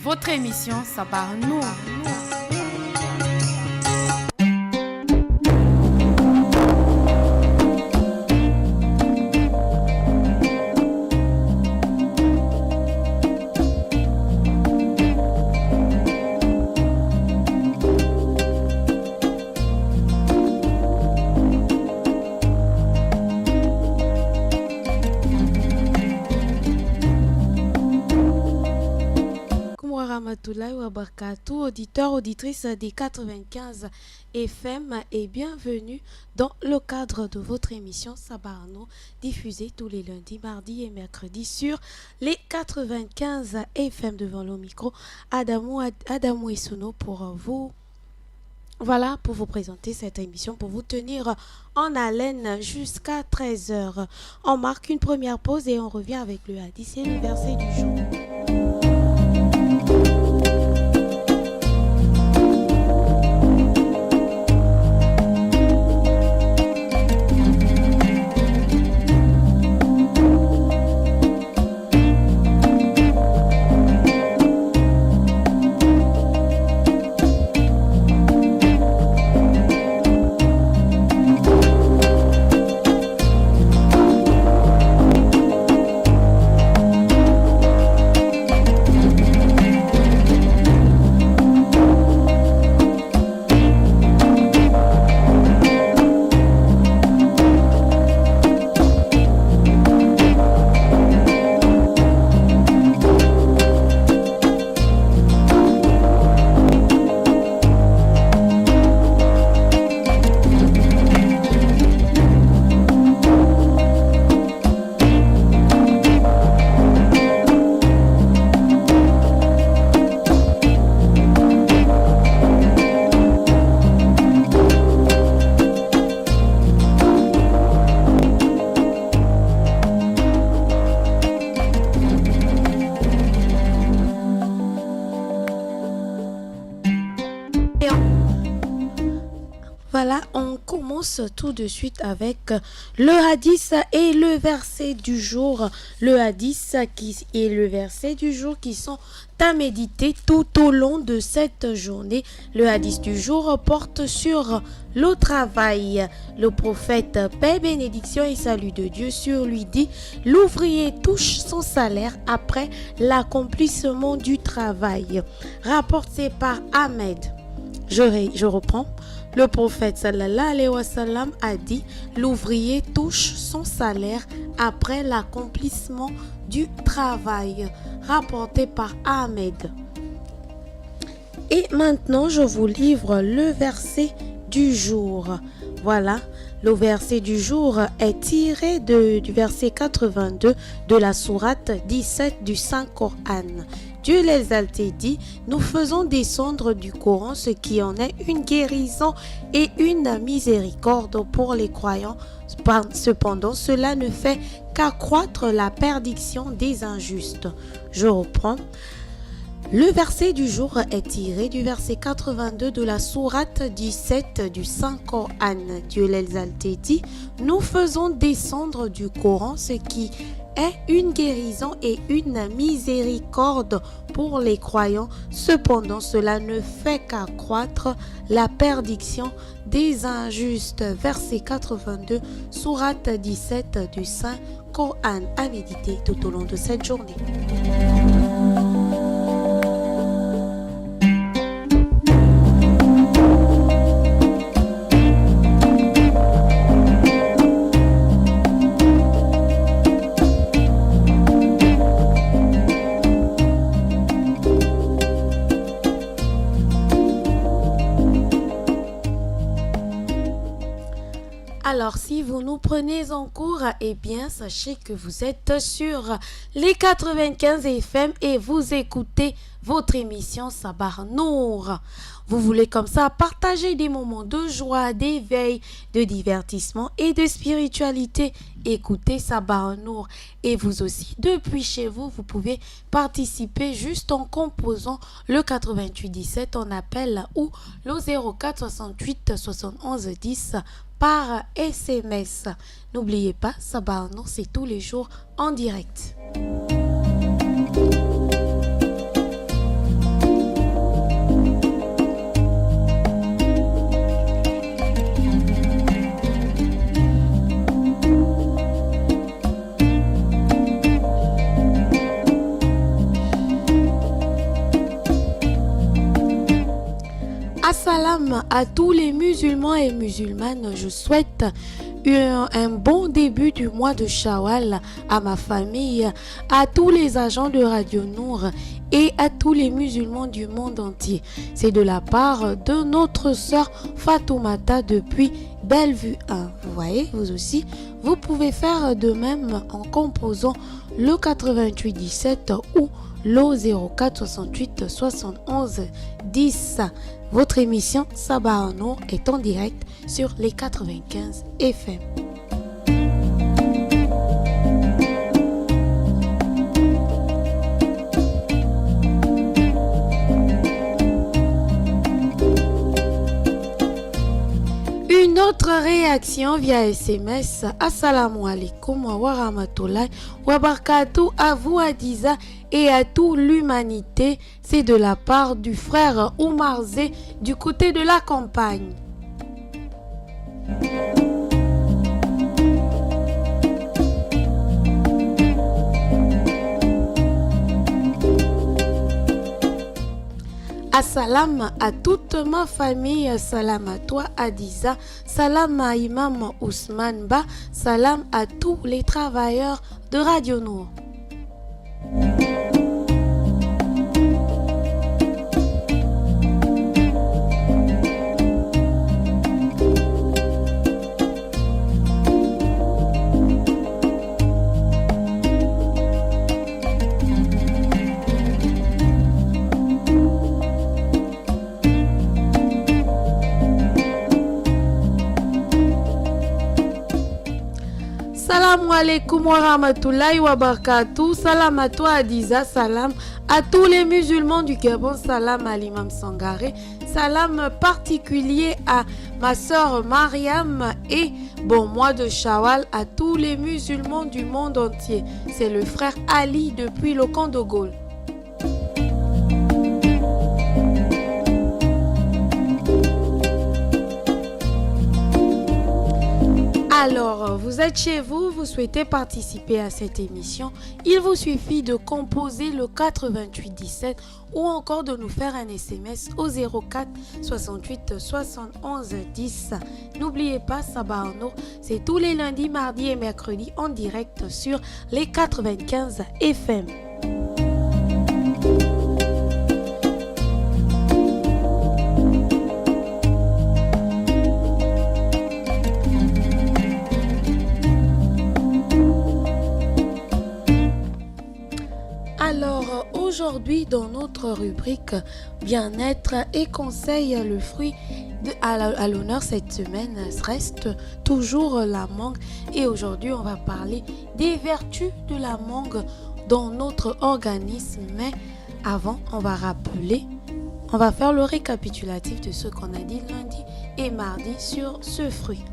Votre émission Sabarno. Rahmatoulaye Wabarakatuh, auditeurs, auditrices des 95 FM et bienvenue dans le cadre de votre émission Sabarno, diffusée tous les lundis, mardis et mercredis sur les 95 FM. Devant le micro, Adamou Essono pour vous. Voilà, pour vous présenter cette émission, pour vous tenir en haleine jusqu'à 13h. On marque une première pause et on revient avec le hadith et le verset du jour. Voilà, on commence tout de suite avec le hadith et le verset du jour. Le hadith et le verset du jour qui sont à méditer tout au long de cette journée. Le hadith du jour porte sur le travail. Le prophète, paix, bénédiction et salut de Dieu sur lui dit: l'ouvrier touche son salaire après l'accomplissement du travail. Rapporté par Ahmed. Je reprends. Le prophète sallallahu alayhi wa sallam a dit: l'ouvrier touche son salaire après l'accomplissement du travail. Rapporté par Ahmed. Et maintenant, je vous livre le verset du jour. Voilà, le verset du jour est tiré du verset 82 de la sourate 17 du Saint-Coran. Dieu l'exalté dit: nous faisons descendre du Coran ce qui en est une guérison et une miséricorde pour les croyants. Cependant, cela ne fait qu'accroître la perdition des injustes. Je reprends. Le verset du jour est tiré du verset 82 de la sourate 17 du Saint-Coran. Dieu l'exalté dit: nous faisons descendre du Coran ce qui est une guérison et une miséricorde pour les croyants. Cependant, cela ne fait qu'accroître la perdition des injustes. Verset 82, sourate 17 du Saint-Coran, à méditer tout au long de cette journée. Alors, si vous nous prenez en cours, eh bien, sachez que vous êtes sur les 95 FM et vous écoutez votre émission Sabar Nour. Vous voulez comme ça partager des moments de joie, d'éveil, de divertissement et de spiritualité. Écoutez Sabar Nour. Et vous aussi, depuis chez vous, vous pouvez participer juste en composant le 88 17 en appel ou le 04 68 71 10 par SMS. N'oubliez pas, Sabar Nour, c'est tous les jours en direct. Assalam à tous les musulmans et musulmanes. Je souhaite un bon début du mois de Shawwal à ma famille, à tous les agents de Radio Nour et à tous les musulmans du monde entier. C'est de la part de notre sœur Fatoumata depuis Bellevue 1. Vous voyez, vous aussi, vous pouvez faire de même en composant le 88 17 ou le 04 68 71 10. Votre émission Sabah Nour est en direct sur les 95 FM. Une autre réaction via SMS. Assalamu alaikum wa rahmatullahi wa barakatuh à vous Hadiza et à toute l'humanité. C'est de la part du frère Oumar Zé du côté de la campagne. Assalam à toute ma famille, salam à toi Hadiza, salam à Imam Ousmane Ba, salam à tous les travailleurs de Radio Nour. Salam alaikum wa rahmatullahi wa barakatuh. Salam à toi Hadiza, salam à tous les musulmans du Gabon, salam à l'imam Sangaré, salam particulier à ma sœur Mariam et bon mois de Shawwal à tous les musulmans du monde entier. C'est le frère Ali depuis le camp de Gaulle. Alors, vous êtes chez vous, vous souhaitez participer à cette émission, il vous suffit de composer le 88 17 ou encore de nous faire un SMS au 04 68 71 10. N'oubliez pas, Sabah Nour, c'est tous les lundis, mardis et mercredis en direct sur les 95 FM. Alors aujourd'hui dans notre rubrique bien-être et conseils, le fruit à l'honneur cette semaine reste toujours la mangue et aujourd'hui on va parler des vertus de la mangue dans notre organisme. Mais avant on va faire le récapitulatif de ce qu'on a dit lundi et mardi sur ce fruit.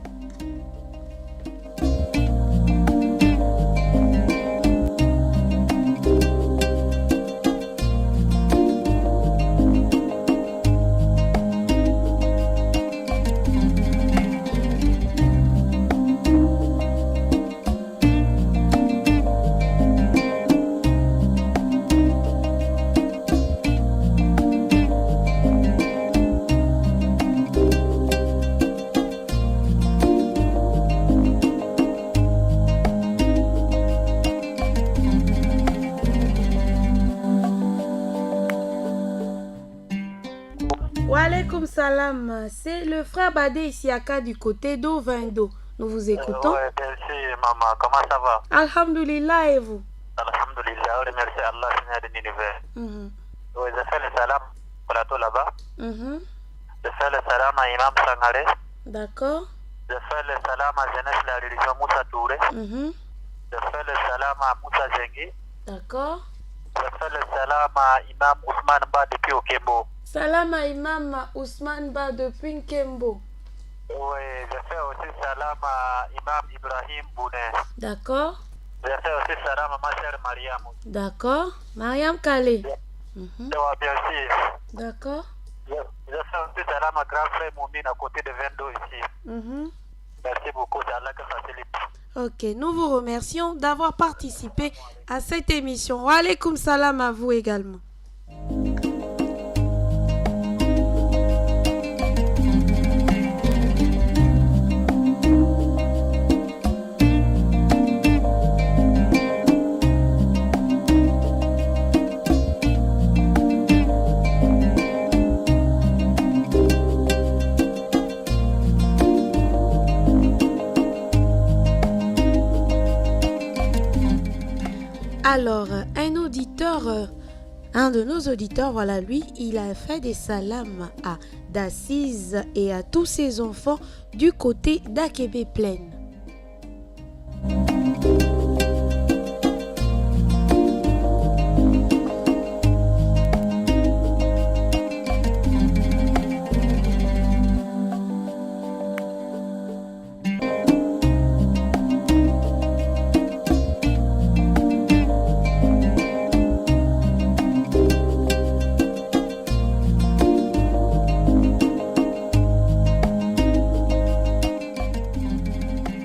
Walaikum salam, c'est le frère Badé Isiaka du côté d'Ovendo. Nous vous écoutons. Merci maman, comment ça va? Alhamdulillah et vous? Alhamdulillah, on remercie Allah, Seigneur de l'univers. Oui, je fais le salam au plateau là-bas. Je fais le salam à Imam Sangaré. D'accord. Je fais le salam à Jeunesse de la religion Moussa Touré. Je fais le salam à Moussa Zengi. D'accord. Je fais le salam à Imam Ousmane Ba depuis Okembo. Salam à Imam Ousmane Ba depuis Nkembo. Oui, je fais aussi salam à Imam Ibrahim Bounet. D'accord. Je fais aussi salam à ma sœur Mariam. D'accord. Mariam Kale. Bien sûr. D'accord. Je fais aussi salam à grand frère Moumine à côté de Vendo ici. Merci beaucoup, c'est Allah qui facilite. Ok, nous vous remercions d'avoir participé à cette émission. Wa alaikum salam à vous également. Alors, un de nos auditeurs, voilà, lui, il a fait des salams à Dacize et à tous ses enfants du côté d'Akébé Plaine.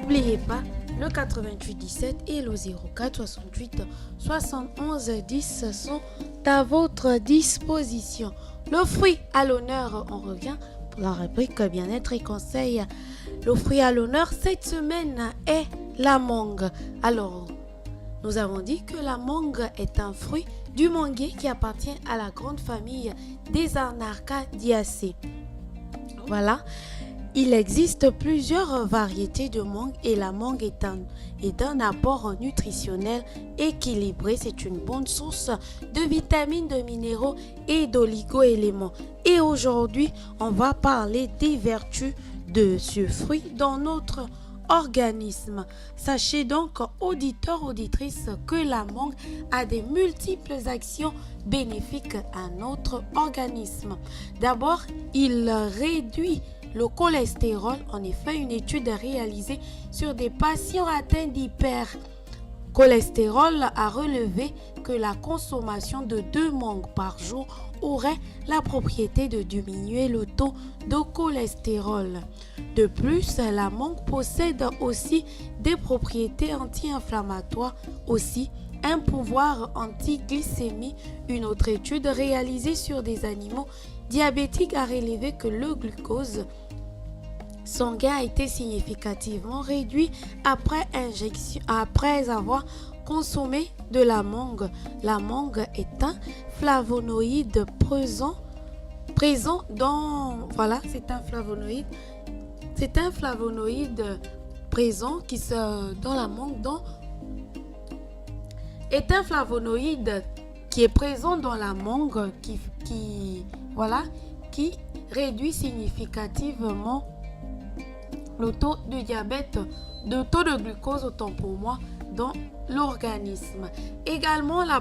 N'oubliez pas, le 88 17 et le 04 68 71 10 sont à votre disposition. Le fruit à l'honneur, on revient pour la rubrique bien-être et conseil. Le fruit à l'honneur cette semaine est la mangue. Alors, nous avons dit que la mangue est un fruit du manguier qui appartient à la grande famille des Anarcadiacées. Voilà. Il existe plusieurs variétés de mangue et la mangue est d'un apport nutritionnel équilibré. C'est une bonne source de vitamines, de minéraux et d'oligo-éléments. Et aujourd'hui, on va parler des vertus de ce fruit dans notre organisme. Sachez donc, auditeurs, auditrices, que la mangue a des multiples actions bénéfiques à notre organisme. D'abord, il réduit le cholestérol. En effet, une étude réalisée sur des patients atteints d'hypercholestérol a relevé que la consommation de 2 mangues par jour aurait la propriété de diminuer le taux de cholestérol. De plus, la mangue possède aussi des propriétés anti-inflammatoires, aussi un pouvoir anti-glycémie. Une autre étude réalisée sur des animaux diabétique a relevé que le glucose sanguin a été significativement réduit après avoir consommé de la mangue. La mangue est un flavonoïde présent dans c'est un flavonoïde présent dans la mangue est un flavonoïde qui est présent dans la mangue qui réduit significativement le taux de diabète, le taux de glucose, autant pour moi, dans l'organisme. Également, la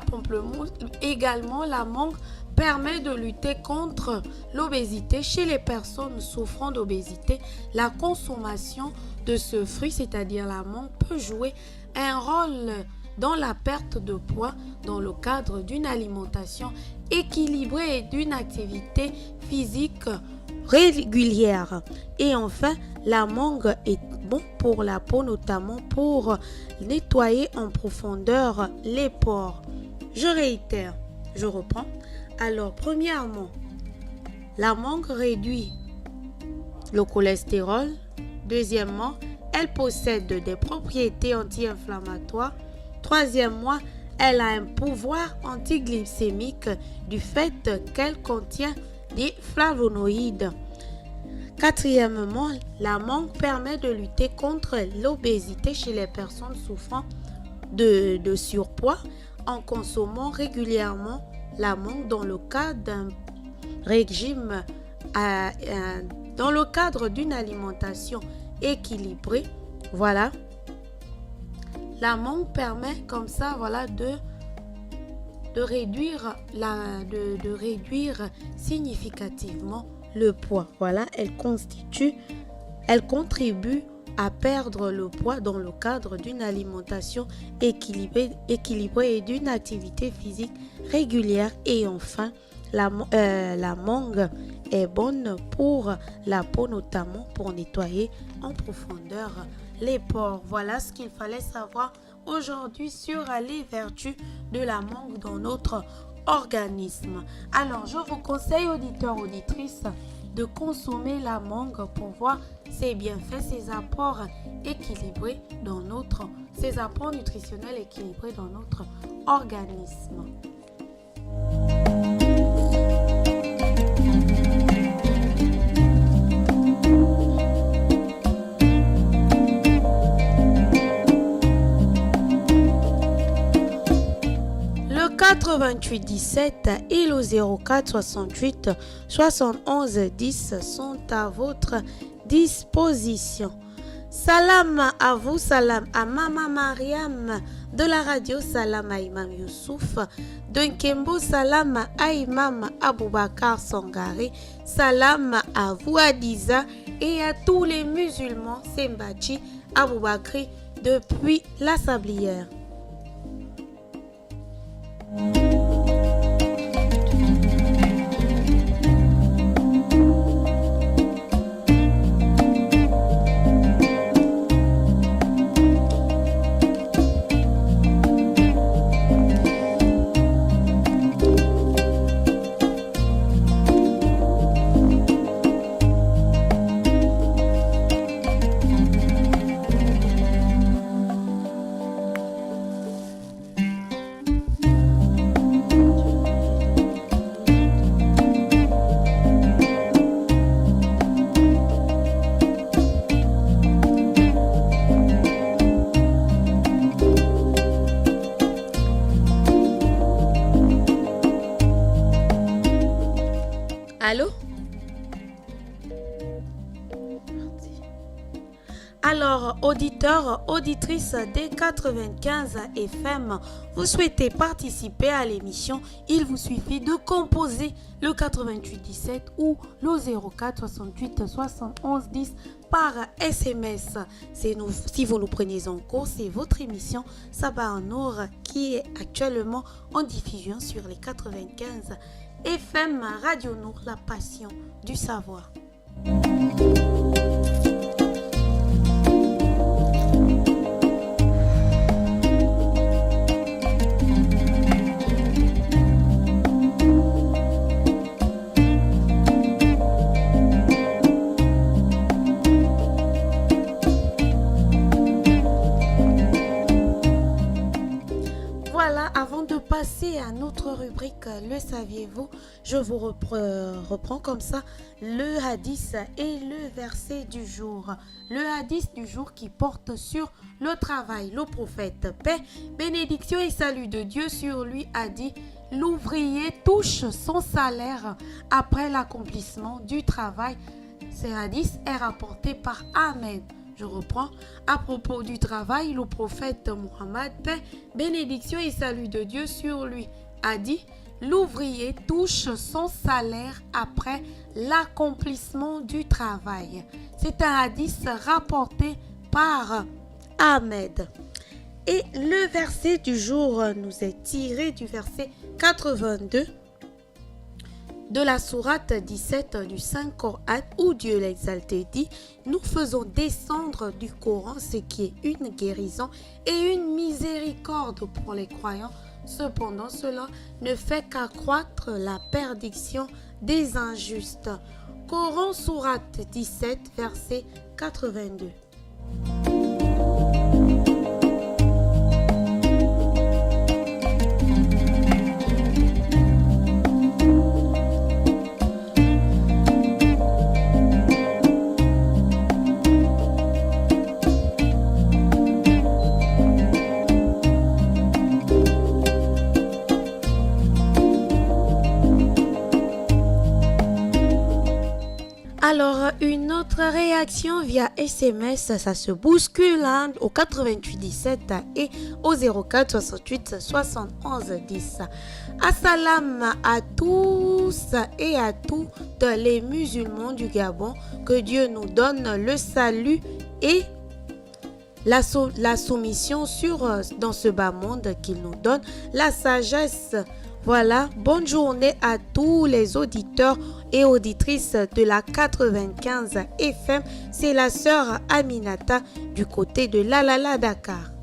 mangue permet de lutter contre l'obésité. Chez les personnes souffrant d'obésité, la consommation de ce fruit, c'est-à-dire la mangue, peut jouer un rôle dans la perte de poids dans le cadre d'une alimentation équilibrée et d'une activité physique régulière. Et enfin, la mangue est bon pour la peau, notamment pour nettoyer en profondeur les pores. Je réitère, je reprends. Alors, premièrement, la mangue réduit le cholestérol. Deuxièmement, elle possède des propriétés anti-inflammatoires. Troisièmement, elle a un pouvoir antiglycémique du fait qu'elle contient des flavonoïdes. Quatrièmement, la mangue permet de lutter contre l'obésité chez les personnes souffrant de surpoids en consommant régulièrement la mangue dans le cadre d'un régime, dans le cadre d'une alimentation équilibrée. Voilà. La mangue permet comme ça, de réduire significativement le poids. Voilà, elle contribue à perdre le poids dans le cadre d'une alimentation équilibrée et d'une activité physique régulière. Et enfin, la mangue est bonne pour la peau, notamment pour nettoyer en profondeur les pores. Voilà ce qu'il fallait savoir aujourd'hui sur les vertus de la mangue dans notre organisme. Alors, je vous conseille, auditeurs, auditrices, de consommer la mangue pour voir ses bienfaits, ses apports nutritionnels équilibrés dans notre organisme. 88 17 et le 04 68 71 10 sont à votre disposition. Salam à vous, salam à Mama Mariam de la radio, salam à Imam Youssouf de Nkembo, salam à Imam Aboubakar Sangare, salam à vous Adiza et à tous les musulmans Sembachi Aboubakri depuis la Sablière. Allô? Alors, auditeurs, auditrices des 95 FM, vous souhaitez participer à l'émission, il vous suffit de composer le 88 17 ou le 04 68 71 10 par SMS. Si vous nous prenez en cours, c'est votre émission Sabah en Nour qui est actuellement en diffusion sur les 95 FM Radio Nour, la passion du savoir. Avant de passer à notre rubrique Le saviez-vous, je vous reprends comme ça le hadith et le verset du jour. Le hadith du jour qui porte sur le travail. Le prophète, paix, bénédiction et salut de Dieu sur lui, a dit: l'ouvrier touche son salaire après l'accomplissement du travail. Ce hadith est rapporté par Ahmed. Je reprends. À propos du travail, le prophète Mohammed, paix, bénédiction et salut de Dieu sur lui, a dit: l'ouvrier touche son salaire après l'accomplissement du travail. C'est un hadith rapporté par Ahmed. Et le verset du jour nous est tiré du verset 82 de la sourate 17 du Saint-Coran, où Dieu l'exalté dit: nous faisons descendre du Coran ce qui est une guérison et une miséricorde pour les croyants. Cependant, cela ne fait qu'accroître la perdition des injustes. Coran sourate 17 verset 82. Alors, une autre réaction via SMS, ça se bouscule au 88 17 et au 04 68 71 10. Assalam à tous et à toutes les musulmans du Gabon. Que Dieu nous donne le salut et la soumission dans ce bas monde, qu'il nous donne la sagesse. Voilà, bonne journée à tous les auditeurs et auditrices de la 95 FM. C'est la sœur Aminata du côté de Lalala Dakar.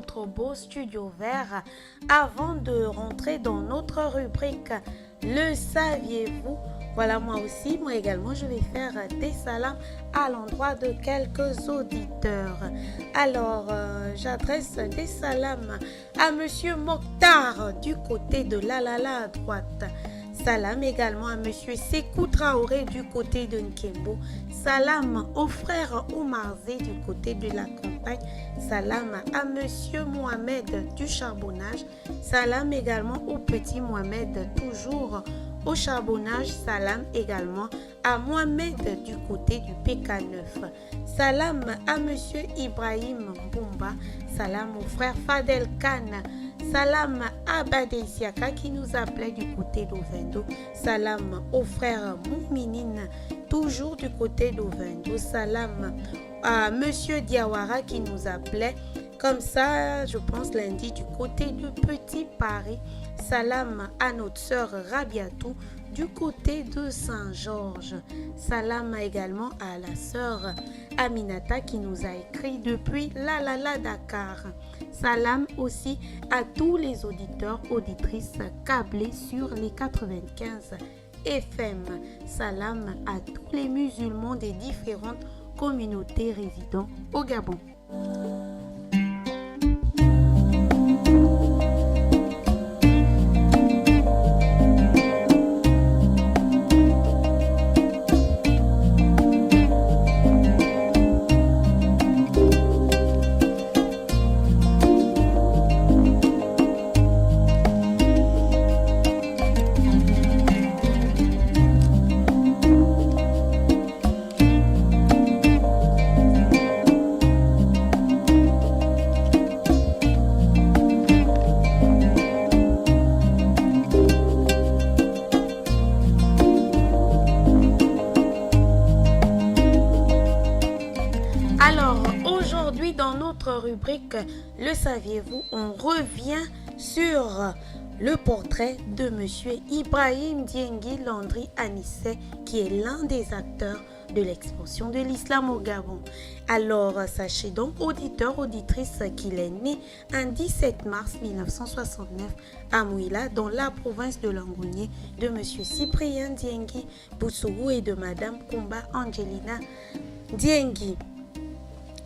notre beau studio vert avant de rentrer dans notre rubrique Le saviez-vous? Voilà, moi également, je vais faire des salams à l'endroit de quelques auditeurs. Alors, j'adresse des salams à Monsieur Mokhtar du côté de Lalala à droite. Salam également à Monsieur Sekou Traoré du côté de Nkembo. Salam au frère Oumarzé du côté de la campagne. Salam à Monsieur Mohamed du charbonnage. Salam également au petit Mohamed toujours au charbonnage. Salam également à Mohamed du côté du PK9. Salam à Monsieur Ibrahim Boumba. Salam au frère Fadel Khan. Salam à Badesiaka qui nous appelait du côté d'Ovendo. Salam au frère Mouminine, toujours du côté d'Ovendo. Salam à Monsieur Diawara qui nous appelait, comme ça, je pense lundi, du côté de Petit Paris. Salam à notre sœur Rabiatou du côté de Saint-Georges. Salam également à la sœur Aminata qui nous a écrit depuis Lalala Dakar. Salam aussi à tous les auditeurs, auditrices câblés sur les 95 FM. Salam à tous les musulmans des différentes communautés résidant au Gabon. Rubrique Le saviez-vous, on revient sur le portrait de Monsieur Ibrahim Diengui Landry Anissé, qui est l'un des acteurs de l'expansion de l'islam au Gabon. Alors, sachez donc, auditeurs, auditrices, qu'il est né un 17 mars 1969 à Mouila, dans la province de Langounié, de Monsieur Cyprien Diengui Boussougou et de Madame Kumba Angelina Diengui.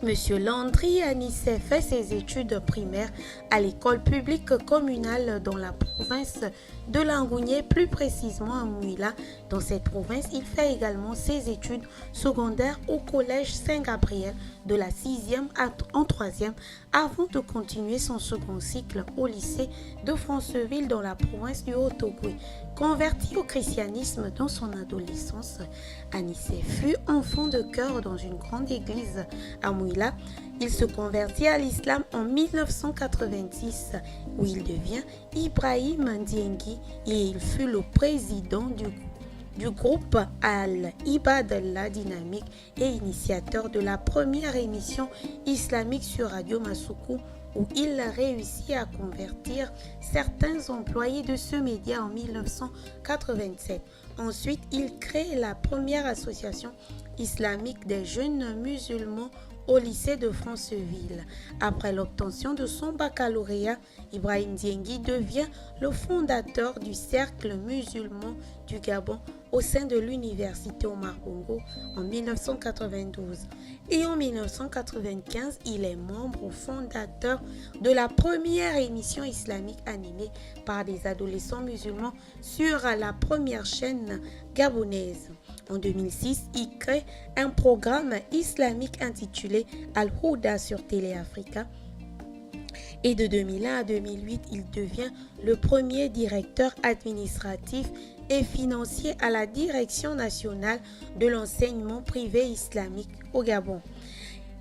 Monsieur Landry Anissé fait ses études primaires à l'école publique communale dans la province de Langounié, plus précisément à Mouila. Dans cette province, il fait également ses études secondaires au collège Saint-Gabriel de la 6e en 3e avant de continuer son second cycle au lycée de Franceville dans la province du Haut-Ogooué. Converti au christianisme dans son adolescence, Anissé fut enfant de chœur dans une grande église à Mouila. Il se convertit à l'islam en 1986 où il devient Ibrahim Diengui et il fut le président du groupe Al-Ibadallah Dynamique et initiateur de la première émission islamique sur Radio Massoukou, où il a réussi à convertir certains employés de ce média en 1987. Ensuite, il crée la première association islamique des jeunes musulmans au lycée de Franceville. Après l'obtention de son baccalauréat, Ibrahim Diengui devient le fondateur du Cercle musulman du Gabon au sein de l'université Omar Bongo en 1992. Et en 1995, il est membre fondateur de la première émission islamique animée par des adolescents musulmans sur la première chaîne gabonaise. En 2006, il crée un programme islamique intitulé Al-Houda sur Télé Africa. Et de 2001 à 2008, il devient le premier directeur administratif et financier à la Direction nationale de l'enseignement privé islamique au Gabon.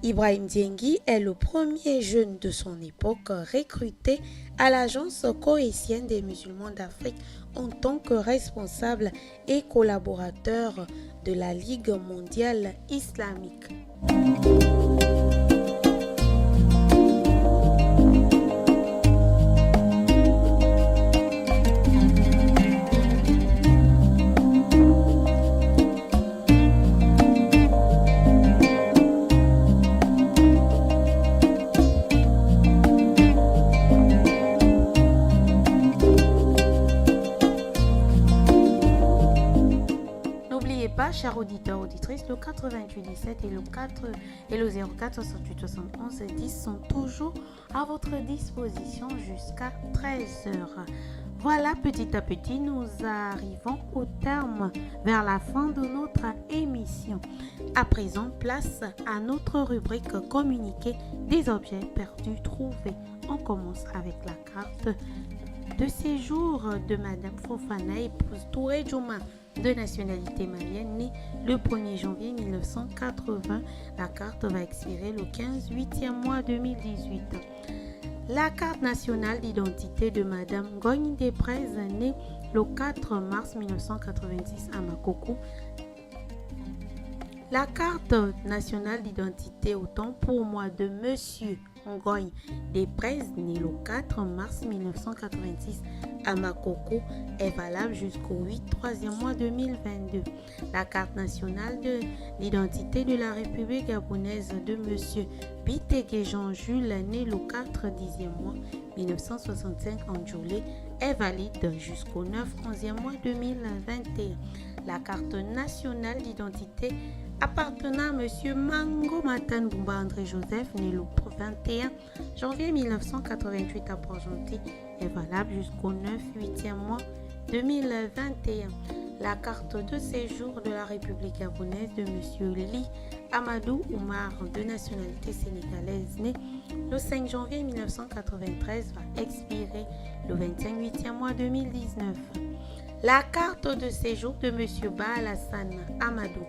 Ibrahim Diengui est le premier jeune de son époque recruté à l'Agence cohésienne des musulmans d'Afrique en tant que responsable et collaborateur de la Ligue mondiale islamique. chers auditeurs, auditrices, le 88 17 et le 04 68 71 10 sont toujours à votre disposition jusqu'à 13h. Voilà, petit à petit, nous arrivons au terme, vers la fin de notre émission. À présent, place à notre rubrique communiquer des objets perdus trouvés. On commence avec la carte de séjour de Madame Fofana, épouse Touré Djouma, de nationalité malienne, née le 1er janvier 1980. La carte va expirer le 15 8e mois 2018. La carte nationale d'identité de Madame Gogne Desprez, née le 4 mars 1986 à Makoko. La carte nationale d'identité, autant pour moi, de Monsieur Ngogne Desprez, né le 4 mars 1986 à Makoko, est valable jusqu'au 3e mois 2022. La carte nationale de l'identité de la République gabonaise de Monsieur Bitege Jean-Jules, né le 4 10e mois 1965 en Djoulé, est valide jusqu'au 9-11e mois 2021. La carte nationale d'identité appartenant à M. Mango Matan Bumba André Joseph, né le 21 janvier 1988 à Port-Gentil, est valable jusqu'au 9-8e mois 2021. La carte de séjour de la République gabonaise de M. Li Amadou Oumar, de nationalité sénégalaise, né le 5 janvier 1993, va expirer le 25e mois 2019. La carte de séjour de M. Ba Alassane Amadou,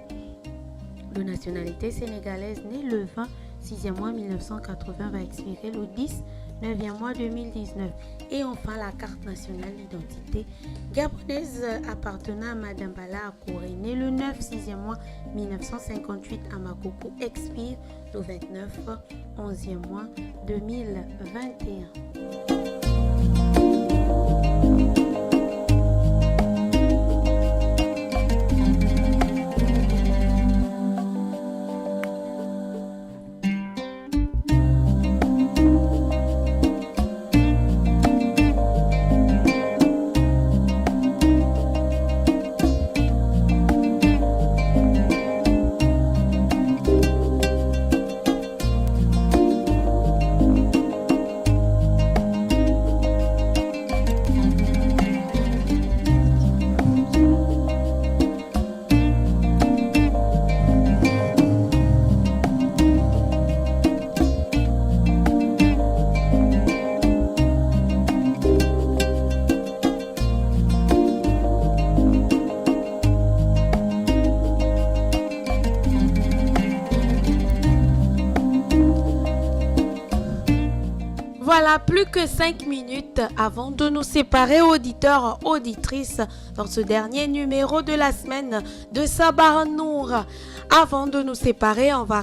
de nationalité sénégalaise, né le 26e mois 1980, va expirer le 9e mois 2019. Et enfin, la carte nationale d'identité gabonaise appartenant à Madame Bala Akouré, née le 9-6e mois 1958 à Makoko, expire le 29-11e mois 2021. Voilà, plus que 5 minutes avant de nous séparer, auditeurs, auditrices, dans ce dernier numéro de la semaine de Sabah Nour. Avant de nous séparer, on va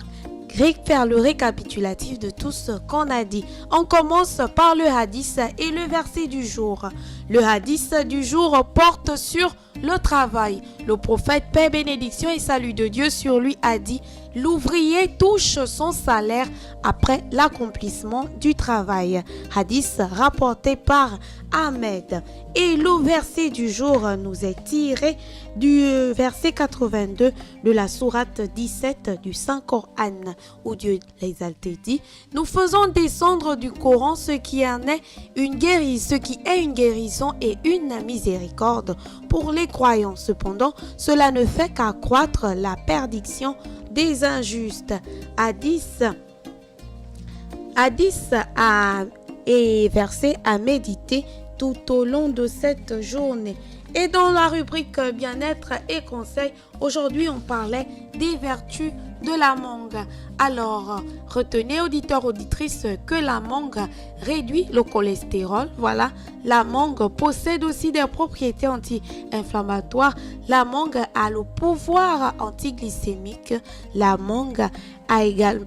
faire le récapitulatif de tout ce qu'on a dit. On commence par le hadith et le verset du jour. Le hadith du jour porte sur le travail. Le prophète, paix, bénédiction et salut de Dieu sur lui, a dit: l'ouvrier touche son salaire après l'accomplissement du travail. Hadith rapporté par Ahmed. Et le verset du jour nous est tiré du verset 82 de la sourate 17 du Saint-Coran, où Dieu l'exalté dit: nous faisons descendre du Coran ce qui est une guérison et une miséricorde pour les croyants. Cependant, cela ne fait qu'accroître la perdition des injustes. Hadith et verset à méditer tout au long de cette journée. Et dans la rubrique bien-être et conseils, aujourd'hui on parlait des vertus de la mangue. Alors, retenez, auditeurs, auditrices, que la mangue réduit le cholestérol. Voilà, la mangue possède aussi des propriétés anti-inflammatoires. La mangue a le pouvoir antiglycémique. La mangue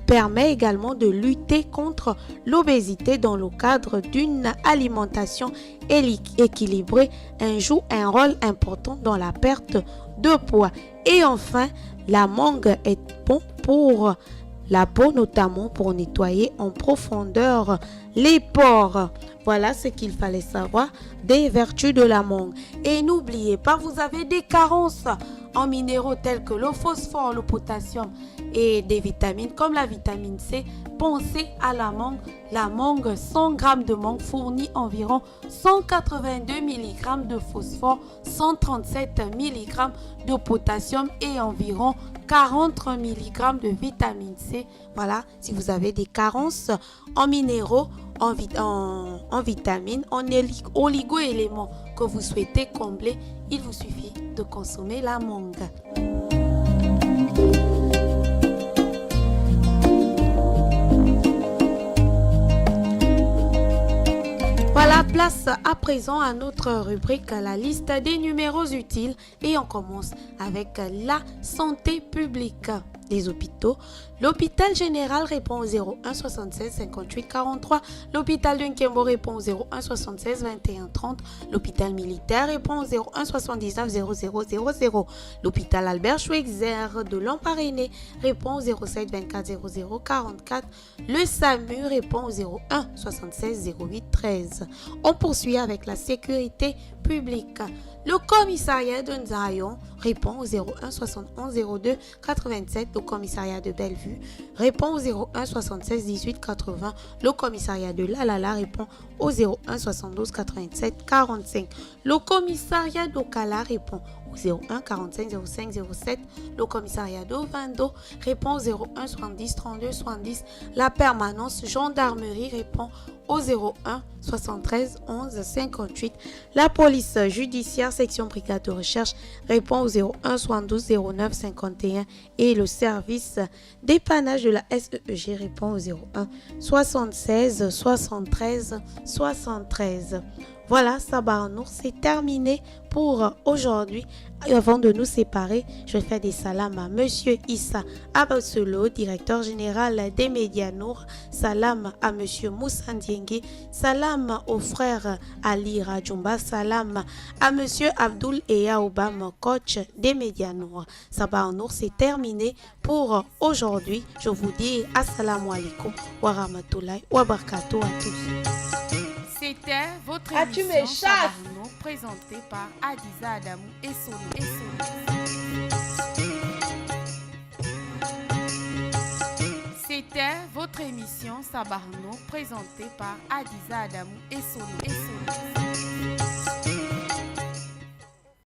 permet également de lutter contre l'obésité dans le cadre d'une alimentation équilibrée. Elle joue un rôle important dans la perte de poids. Et enfin, la mangue est bon pour la peau, notamment pour nettoyer en profondeur les pores. Voilà ce qu'il fallait savoir des vertus de la mangue. Et n'oubliez pas, vous avez des carences en minéraux tels que le phosphore, le potassium et des vitamines comme la vitamine C, pensez à la mangue. La mangue, 100 g de mangue fournit environ 182 mg de phosphore, 137 mg de potassium et environ 40 mg de vitamine C. Voilà, si vous avez des carences en minéraux, en vitamines, en oligo-éléments que vous souhaitez combler, il vous suffit de consommer la mangue. Voilà, place à présent à notre rubrique, la liste des numéros utiles, et on commence avec la santé publique. Des hôpitaux. L'hôpital général répond au 01 76 58 43. L'hôpital de Nkembo répond au 01 76 21 30. L'hôpital militaire répond au 01 79 00 00. L'hôpital Albert Schweitzer de Lamparainé répond au 07 24 00 44. Le SAMU répond au 01 76 08 13. On poursuit avec la sécurité publique. Le commissariat de Nzayon répond au 01 71 02 87. Le commissariat de Bellevue répond au 01 76 18 80. Le commissariat de Lalala répond au 01 72 87 45. Le commissariat d'Okala répond au 01 45 05 07. Le commissariat d'Ovando répond au 01 70 32 70. La permanence gendarmerie répond au 01 73 11 58. La police judiciaire section brigade de recherche répond au 01 72 09 51 et le service dépannage de la SEEG répond au 01 76 73 73. Voilà, Sabarnour, c'est terminé pour aujourd'hui. Avant de nous séparer, je fais des salams à Monsieur Issa Abasolo, directeur général des médias Nour. Salam à Monsieur Moussa Ndiengue. Salam au frère Ali Rajumba. Salam à Monsieur Abdul Eya Obama, coach des médias Nour. Sabarnour, c'est terminé pour aujourd'hui. Je vous dis assalamu alaikum wa rahmatullahi wa barakatuh à tous. C'était votre émission Sabarno, présentée par Adiza Adamou et Solo. C'était votre émission Sabarno, présentée par Adiza Adamou et Solo.